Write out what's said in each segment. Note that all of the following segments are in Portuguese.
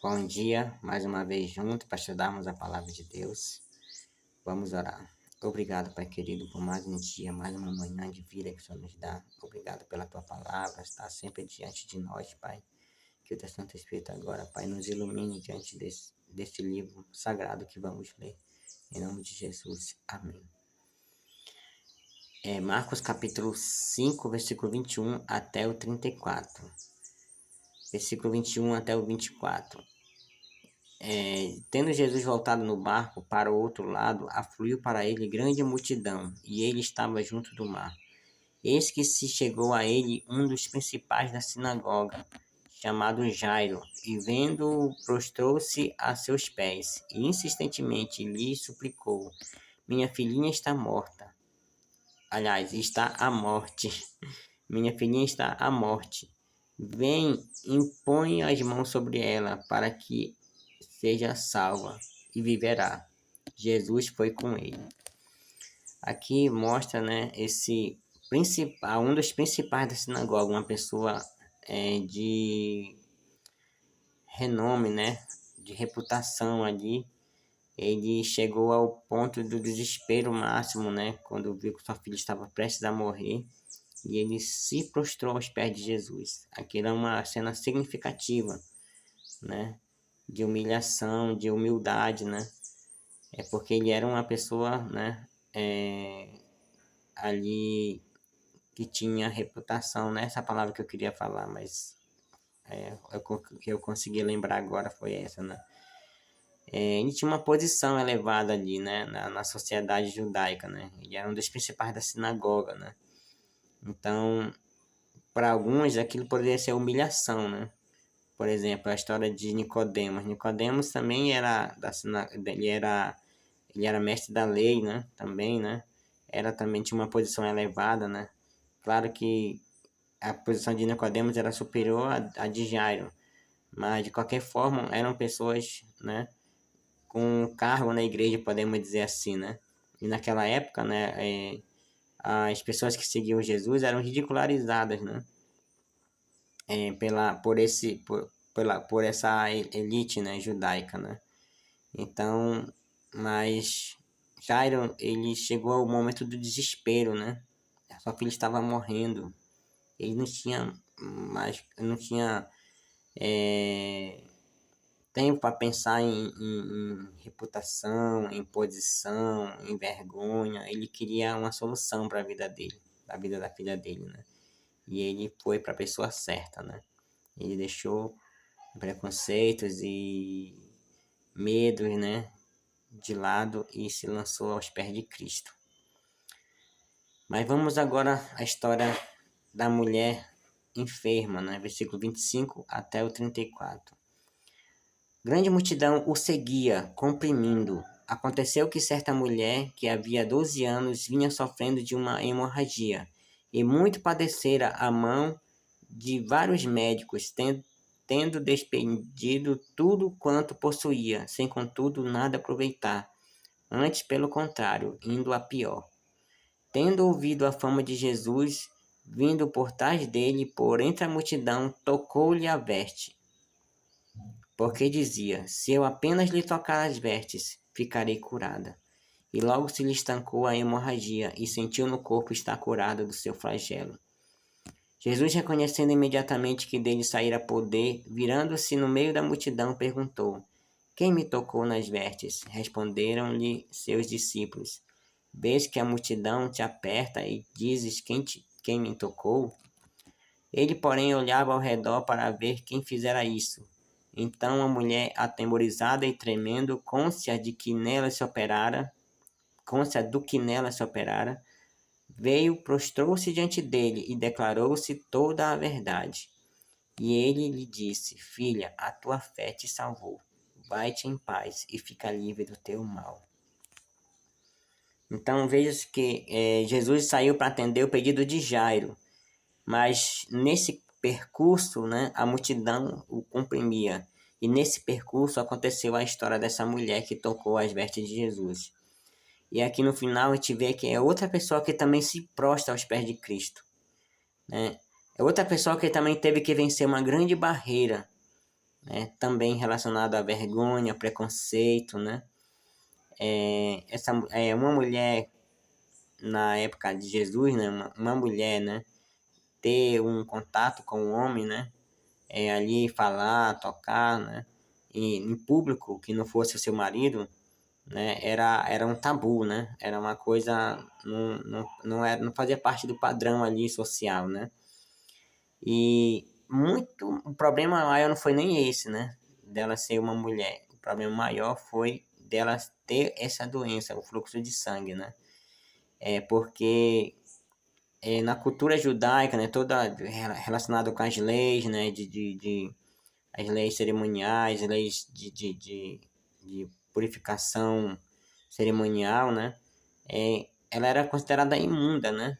Bom dia, mais uma vez junto para estudarmos a palavra de Deus. Vamos orar. Obrigado, Pai querido, por mais um dia, mais uma manhã de vida que o Senhor nos dá. Obrigado pela Tua palavra, está sempre diante de nós, Pai. Que o Teu Santo Espírito agora, Pai, nos ilumine diante desse livro sagrado que vamos ler. Em nome de Jesus. Amém. Marcos capítulo 5, versículo 21 até o 34. Versículo 21 até o 24. Tendo Jesus voltado no barco para o outro lado, afluiu para ele grande multidão, e ele estava junto do mar. Eis que se chegou a ele um dos principais da sinagoga, chamado Jairo, e vendo-o, prostrou-se a seus pés, e insistentemente lhe suplicou: Minha filhinha está morta. Aliás, está à morte. Minha filhinha está à morte. Vem, impõe as mãos sobre ela, para que seja salva e viverá. Jesus foi com ele. Aqui mostra, né, um dos principais da sinagoga, uma pessoa de renome, né, de reputação ali. Ele chegou ao ponto do desespero máximo, né, quando viu que sua filha estava prestes a morrer, e ele se prostrou aos pés de Jesus. Aquilo é uma cena significativa, né, de humilhação, de humildade, né? Porque ele era uma pessoa, né, ali que tinha reputação, né? Essa palavra que eu queria falar, mas que eu consegui lembrar agora foi essa, né? Ele tinha uma posição elevada ali, né, na sociedade judaica, né? Ele era um dos principais da sinagoga, né? Então, para alguns, aquilo poderia ser humilhação, né? Por exemplo, a história de Nicodemos. Nicodemos também era ele era mestre da lei, né? Também, né? Também tinha uma posição elevada, né? Claro que a posição de Nicodemos era superior à de Jairo, mas de qualquer forma eram pessoas, né? Com cargo na igreja, podemos dizer assim, né? E naquela época, né? As pessoas que seguiam Jesus eram ridicularizadas, né? Por essa elite, né, judaica, né? Então, mas Jairo, ele chegou ao momento do desespero, né? A sua filha estava morrendo. Ele não tinha tempo para pensar em reputação, em posição, em vergonha. Ele queria uma solução para a vida dele, para a vida da filha dele, né? E ele foi para a pessoa certa, né? Ele deixou preconceitos e medos, né, de lado e se lançou aos pés de Cristo. Mas vamos agora à história da mulher enferma, né? Versículo 25 até o 34. Grande multidão o seguia, comprimindo. Aconteceu que certa mulher, que havia 12 anos, vinha sofrendo de uma hemorragia, e muito padecera a mão de vários médicos, tendo despendido tudo quanto possuía, sem contudo nada aproveitar, antes pelo contrário, indo a pior. Tendo ouvido a fama de Jesus, vindo por trás dele, por entre a multidão, tocou-lhe a veste. Porque dizia: Se eu apenas lhe tocar as vestes, ficarei curada. E logo se lhe estancou a hemorragia, e sentiu no corpo estar curada do seu flagelo. Jesus, reconhecendo imediatamente que dele saíra poder, virando-se no meio da multidão, perguntou: Quem me tocou nas vestes? Responderam-lhe seus discípulos: Vês que a multidão te aperta e dizes quem me tocou? Ele, porém, olhava ao redor para ver quem fizera isso. Então a mulher, atemorizada e tremendo, côncia do que nela se operara, veio, prostrou-se diante dele e declarou-se toda a verdade. E ele lhe disse: Filha, a tua fé te salvou. Vai-te em paz e fica livre do teu mal. Então veja que Jesus saiu para atender o pedido de Jairo, mas nesse percurso, né, a multidão o comprimia. E nesse percurso aconteceu a história dessa mulher que tocou as vestes de Jesus. E aqui no final a gente vê que é outra pessoa que também se prostra aos pés de Cristo, né? É outra pessoa que também teve que vencer uma grande barreira, né? Também relacionado à vergonha, preconceito, né? Uma mulher na época de Jesus, né? Uma mulher, né? Ter um contato com o homem, né? Ali falar, tocar, né? E, em público que não fosse o seu marido, né? Era um tabu, né? Era uma coisa, não fazia parte do padrão ali social, né? E o problema maior não foi nem esse, né? Dela ser uma mulher. O problema maior foi dela ter essa doença, o fluxo de sangue, né? Porque na cultura judaica, né, toda relacionada com as leis, né, as leis cerimoniais, leis de purificação cerimonial, né, ela era considerada imunda, né,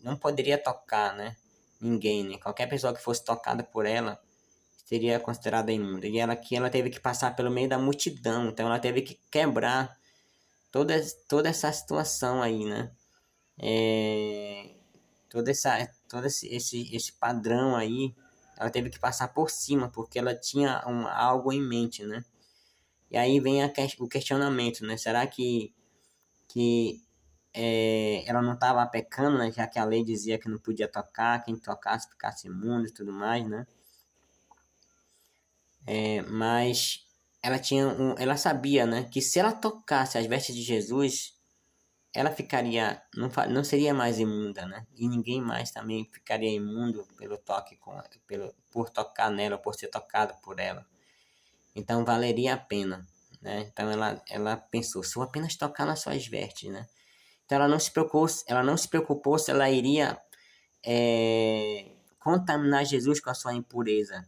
não poderia tocar, né, ninguém, né, qualquer pessoa que fosse tocada por ela seria considerada imunda. E ela teve que passar pelo meio da multidão, então ela teve que quebrar toda essa situação aí, né, é, todo esse padrão aí, ela teve que passar por cima, porque ela tinha algo em mente, né? E aí vem o questionamento, né? Será que ela não estava pecando, né? Já que a lei dizia que não podia tocar, quem tocasse ficasse imundo e tudo mais, né? Mas ela sabia, né? Que se ela tocasse as vestes de Jesus, ela ficaria, não seria mais imunda, né? E ninguém mais também ficaria imundo pelo toque por tocar nela, por ser tocado por ela. Então valeria a pena, né? Então ela pensou, se eu apenas tocar nas suas vestes, né? Então ela não se preocupou se ela iria contaminar Jesus com a sua impureza.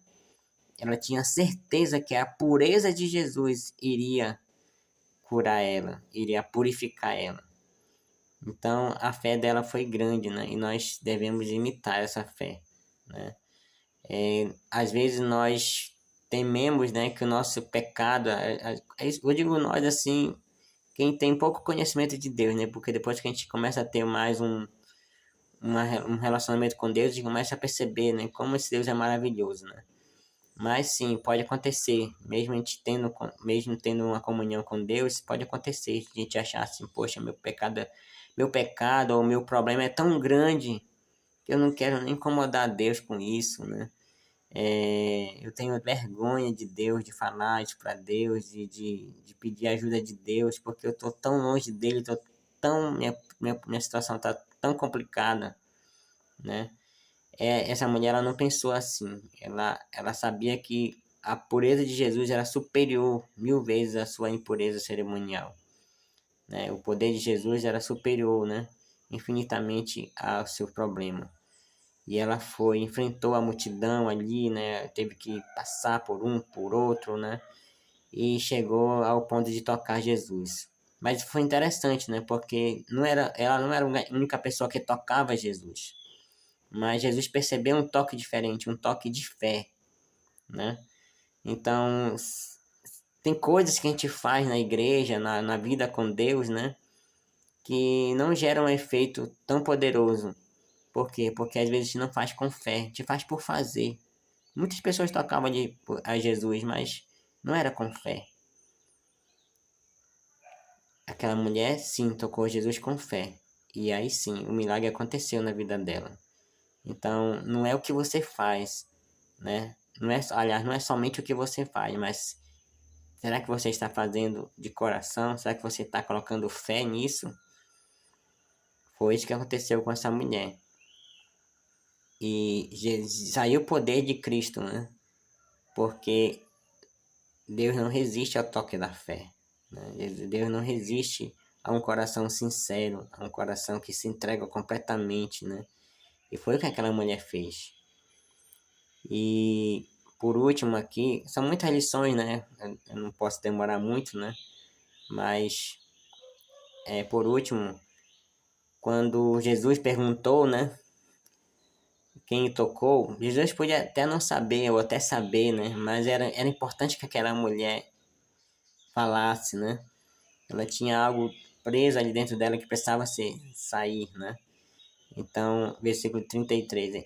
Ela tinha certeza que a pureza de Jesus iria curar ela, iria purificar ela. Então a fé dela foi grande, né? E nós devemos imitar essa fé, né? Às vezes nós tememos, né, que o nosso pecado, eu digo nós assim, quem tem pouco conhecimento de Deus, né? Porque depois que a gente começa a ter mais um relacionamento com Deus, a gente começa a perceber, né, como esse Deus é maravilhoso, né? Mas sim, pode acontecer, mesmo tendo uma comunhão com Deus, pode acontecer de a gente achar assim, poxa, meu pecado ou meu problema é tão grande que eu não quero nem incomodar Deus com isso, né? Eu tenho vergonha de Deus, de falar isso para Deus, de pedir ajuda de Deus, porque eu estou tão longe dele, minha situação está tão complicada, né? Essa mulher ela não pensou assim, ela sabia que a pureza de Jesus era superior 1000 vezes à sua impureza cerimonial, né? O poder de Jesus era superior, né? Infinitamente ao seu problema. E ela enfrentou a multidão ali, né? Teve que passar por um, por outro, né? E chegou ao ponto de tocar Jesus. Mas foi interessante, né? Porque ela não era a única pessoa que tocava Jesus. Mas Jesus percebeu um toque diferente, um toque de fé, né? Então, tem coisas que a gente faz na igreja, na vida com Deus, né? Que não geram um efeito tão poderoso. Por quê? Porque às vezes a gente não faz com fé, a gente faz por fazer. Muitas pessoas tocavam a Jesus, mas não era com fé. Aquela mulher, sim, tocou Jesus com fé. E aí sim, o milagre aconteceu na vida dela. Então, não é o que você faz, né? Aliás, não é somente o que você faz, mas será que você está fazendo de coração? Será que você está colocando fé nisso? Foi isso que aconteceu com essa mulher. E saiu o poder de Cristo, né? Porque Deus não resiste ao toque da fé, né? Deus não resiste a um coração sincero, a um coração que se entrega completamente, né? E foi o que aquela mulher fez. E por último aqui, são muitas lições, né? Eu não posso demorar muito, né? Mas por último, quando Jesus perguntou, né? Quem tocou, Jesus podia até não saber, ou até saber, né? Mas era importante que aquela mulher falasse, né? Ela tinha algo preso ali dentro dela que precisava sair, né? Então, versículo 33.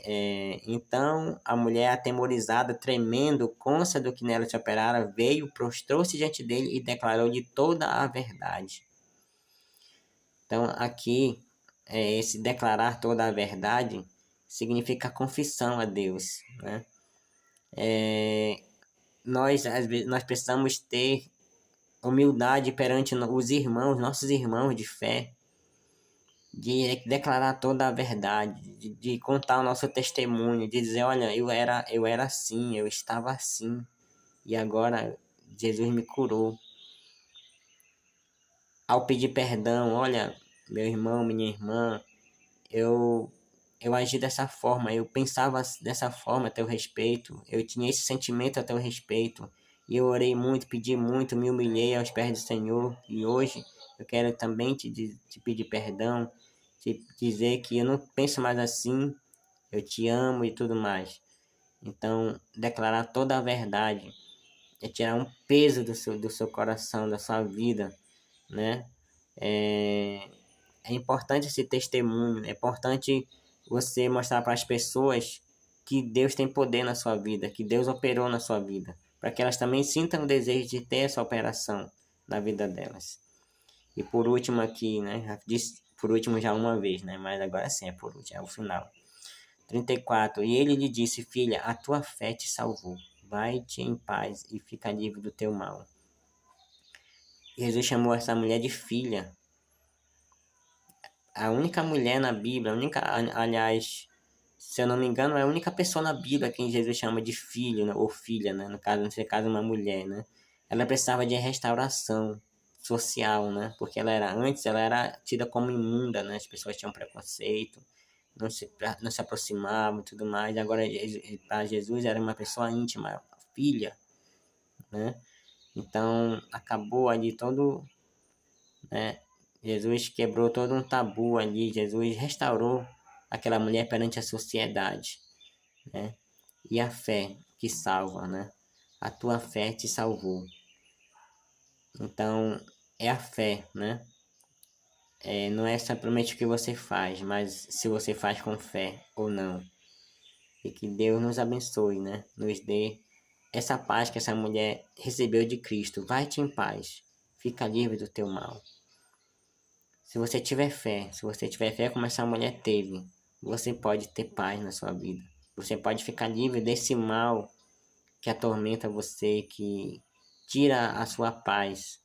Então a mulher, atemorizada, tremendo, cônscia do que nela se operara, veio, prostrou-se diante dele e declarou-lhe toda a verdade. Então, aqui, esse declarar toda a verdade significa confissão a Deus, né? Às vezes, nós precisamos ter humildade perante os irmãos, nossos irmãos de fé, de declarar toda a verdade, de contar o nosso testemunho, de dizer, olha, eu era assim, eu estava assim, e agora Jesus me curou. Ao pedir perdão, olha, meu irmão, minha irmã, eu eu agi dessa forma, eu pensava dessa forma a teu respeito, eu tinha esse sentimento a teu respeito, e eu orei muito, pedi muito, me humilhei aos pés do Senhor, e hoje eu quero também te pedir perdão, te dizer que eu não penso mais assim, eu te amo e tudo mais. Então, declarar toda a verdade é tirar um peso do seu coração, da sua vida, né? É, é importante esse testemunho, é importante você mostrar para as pessoas que Deus tem poder na sua vida, que Deus operou na sua vida, para que elas também sintam o desejo de ter essa operação na vida delas. E por último aqui, né, já disse por último já uma vez, né, mas agora sim é por último, é o final. 34. E ele lhe disse, filha, a tua fé te salvou, vai-te em paz e fica livre do teu mal. Jesus chamou essa mulher de filha, a única mulher na Bíblia, aliás, se eu não me engano, é a única pessoa na Bíblia que Jesus chama de filho, né, ou filha, né, no caso, nesse caso, uma mulher, né? Ela precisava de restauração social, né? Porque antes ela era tida como imunda, né? As pessoas tinham preconceito, não se aproximavam e tudo mais. Agora, para Jesus, era uma pessoa íntima, filha, né? Então, acabou ali todo, né? Jesus quebrou todo um tabu ali, Jesus restaurou aquela mulher perante a sociedade, né? E a fé que salva, né? A tua fé te salvou. Então, é a fé, né? Não é simplesmente o que você faz, mas se você faz com fé ou não. E que Deus nos abençoe, né? Nos dê essa paz que essa mulher recebeu de Cristo. Vai-te em paz. Fica livre do teu mal. Se você tiver fé como essa mulher teve, você pode ter paz na sua vida. Você pode ficar livre desse mal que atormenta você, que tira a sua paz.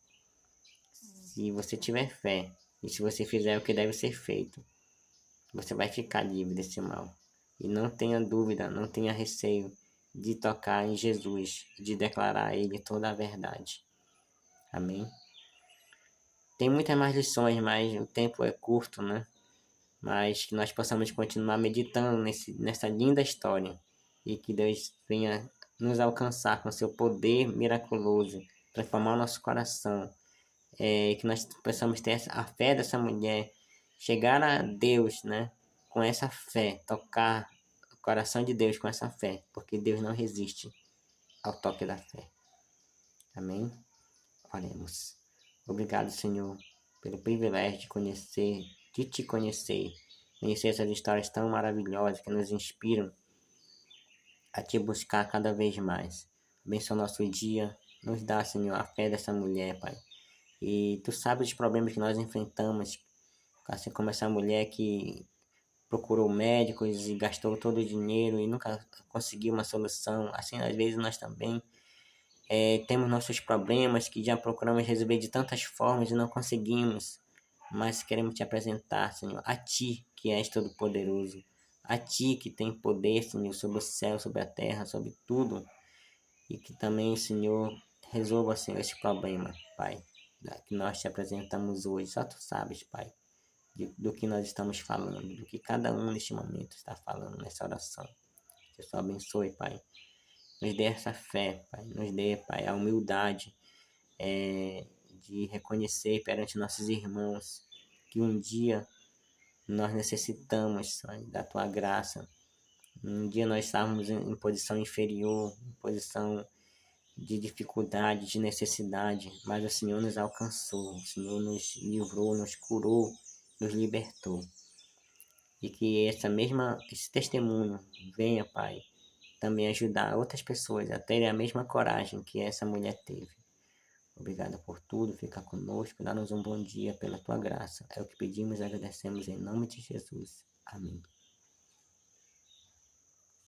Se você tiver fé e se você fizer o que deve ser feito, você vai ficar livre desse mal. E não tenha dúvida, não tenha receio de tocar em Jesus, de declarar a Ele toda a verdade. Amém? Tem muitas mais lições, mas o tempo é curto, né? Mas que nós possamos continuar meditando nessa linda história e que Deus venha nos alcançar com seu poder miraculoso, transformar o nosso coração, que nós possamos ter a fé dessa mulher, chegar a Deus, né, com essa fé, tocar o coração de Deus com essa fé, porque Deus não resiste ao toque da fé. Amém? Oremos. Obrigado, Senhor, pelo privilégio de te conhecer essas histórias tão maravilhosas que nos inspiram a te buscar cada vez mais. Abençoa nosso dia, nos dá, Senhor, a fé dessa mulher, Pai. E tu sabes os problemas que nós enfrentamos, assim como essa mulher que procurou médicos e gastou todo o dinheiro e nunca conseguiu uma solução. Assim, às vezes nós também temos nossos problemas que já procuramos resolver de tantas formas e não conseguimos. Mas queremos te apresentar, Senhor, a Ti que és todo-poderoso, a Ti que tem poder, Senhor, sobre o céu, sobre a terra, sobre tudo, e que também, Senhor, resolva, Senhor, esse problema, Pai, que nós te apresentamos hoje. Só Tu sabes, Pai, do que nós estamos falando, do que cada um neste momento está falando nessa oração. Que o Senhor abençoe, Pai. Nos dê essa fé, Pai, nos dê, Pai, a humildade de reconhecer perante nossos irmãos que um dia nós necessitamos, Pai, da Tua graça. Um dia nós estávamos em posição inferior, em posição de dificuldade, de necessidade, mas o Senhor nos alcançou, o Senhor nos livrou, nos curou, nos libertou. e que esse testemunho venha, Pai, também ajudar outras pessoas a terem a mesma coragem que essa mulher teve. Obrigado por tudo, fica conosco, dá-nos um bom dia pela tua graça. É o que pedimos e agradecemos em nome de Jesus. Amém.